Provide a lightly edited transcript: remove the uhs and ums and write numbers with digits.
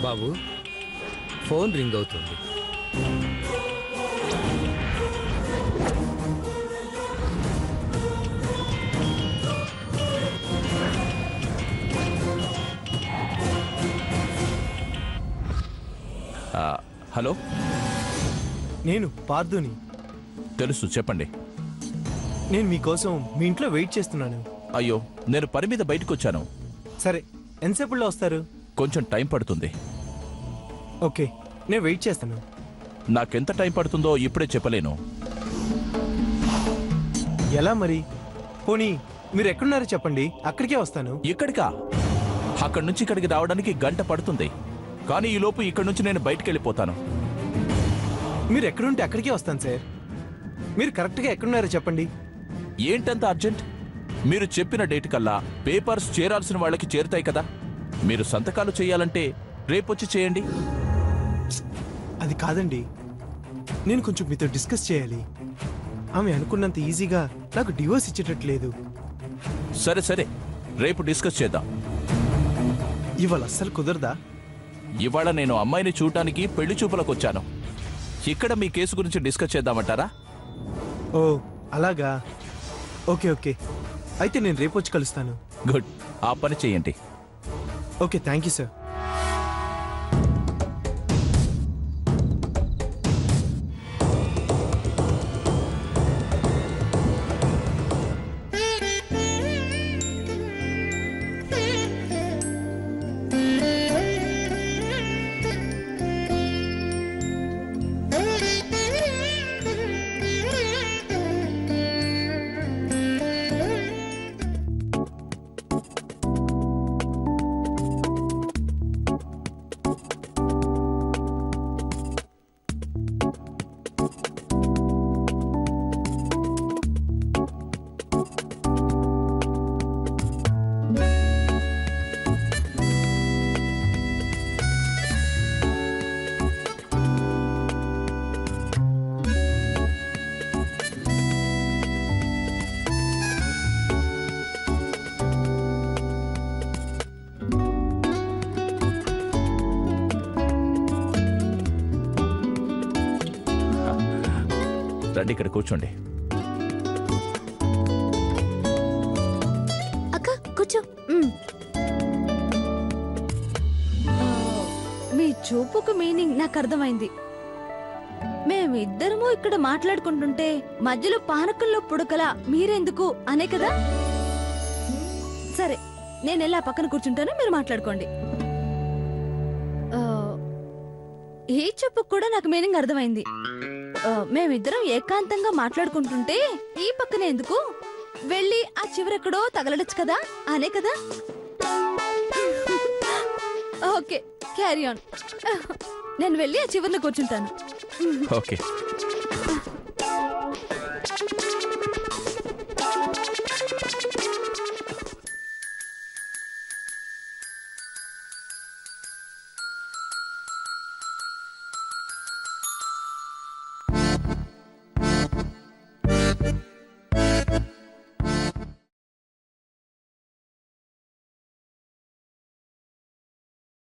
బాబు phone ring అవుతుంది. Hello, నేను పార్థుని. తెలుసు, చెప్పండి. నేను మీకోసం మీ ఇంట్లో వెయిట్ చేస్తున్నాను. అయ్యో, నేను పని మీద బయటకు వచ్చాను. సరే, ఎంతసేపుల్లో వస్తారు? కొంచెం టైం పడుతుంది. ఓకే, నేను వెయిట్ చేస్తాను. నాకెంత టైం పడుతుందో ఇప్పుడే చెప్పలేను. ఎలా మరి? పోనీ మీరు ఎక్కడున్నారో చెప్పండి, అక్కడికే వస్తాను. ఇక్కడికా? అక్కడి నుంచి ఇక్కడికి రావడానికి గంట పడుతుంది. కానీ ఈలోపు ఇక్కడి నుంచి నేను బయటికి వెళ్ళిపోతాను. మీరు ఎక్కడుంటే అక్కడికే వస్తాను సార్. మీరు కరెక్ట్గా ఎక్కడున్నారో చెప్పండి. ఏంటంత అర్జెంట్? మీరు చెప్పిన డేట్ కల్లా పేపర్స్ చేరాల్సిన వాళ్ళకి చేరుతాయి కదా. మీరు సంతకాలు చేయాలంటే రేపొచ్చి చేయండి. అది కాదండి, నేను కొంచెం మీతో డిస్కస్ చేయాలి. ఆమె అనుకున్నంత ఈజీగా నాకు డివోర్స్ ఇచ్చేటట్లేదు. సరే సరే, రేపు డిస్కస్ చేద్దాం. ఇవాళ అస్సలు కుదరదా? ఇవాళ నేను అమ్మాయిని చూడటానికి పెళ్లి చూపులకు వచ్చాను. ఇక్కడ మీ కేసు గురించి డిస్కస్ చేద్దామంటారా? ఓ అలాగా, ఓకే ఓకే, అయితే నేను రేపు వచ్చి కలుస్తాను. గుడ్, ఆ పని చేయండి. Okay, thank you sir. రండి, ఇక్కడ కూర్చోండి. అక్క కూర్చో. మీ చూపుకు మీనింగ్ నాకు అర్థమైంది. మేమిద్దరము ఇక్కడ మాట్లాడుకుంటుంటే మధ్యలో పానకంలో పుడకలా మీరెందుకు అనే కదా. సరే, నేను ఎలా పక్కన కూర్చుంటానో మీరు మాట్లాడుకోండి. ఈ చూపుకు కూడా నాకు మీనింగ్ అర్థమైంది. మేమిద్దరం ఏకాంతంగా మాట్లాడుకుంటుంటే ఈ పక్కనే ఎందుకు, వెళ్ళి ఆ చివరెక్కడో తగలడచ్చు కదా అనే కదా. Okay, carry on. నేను వెళ్ళి ఆ చివరిని కూర్చుంటాను. ఓకే.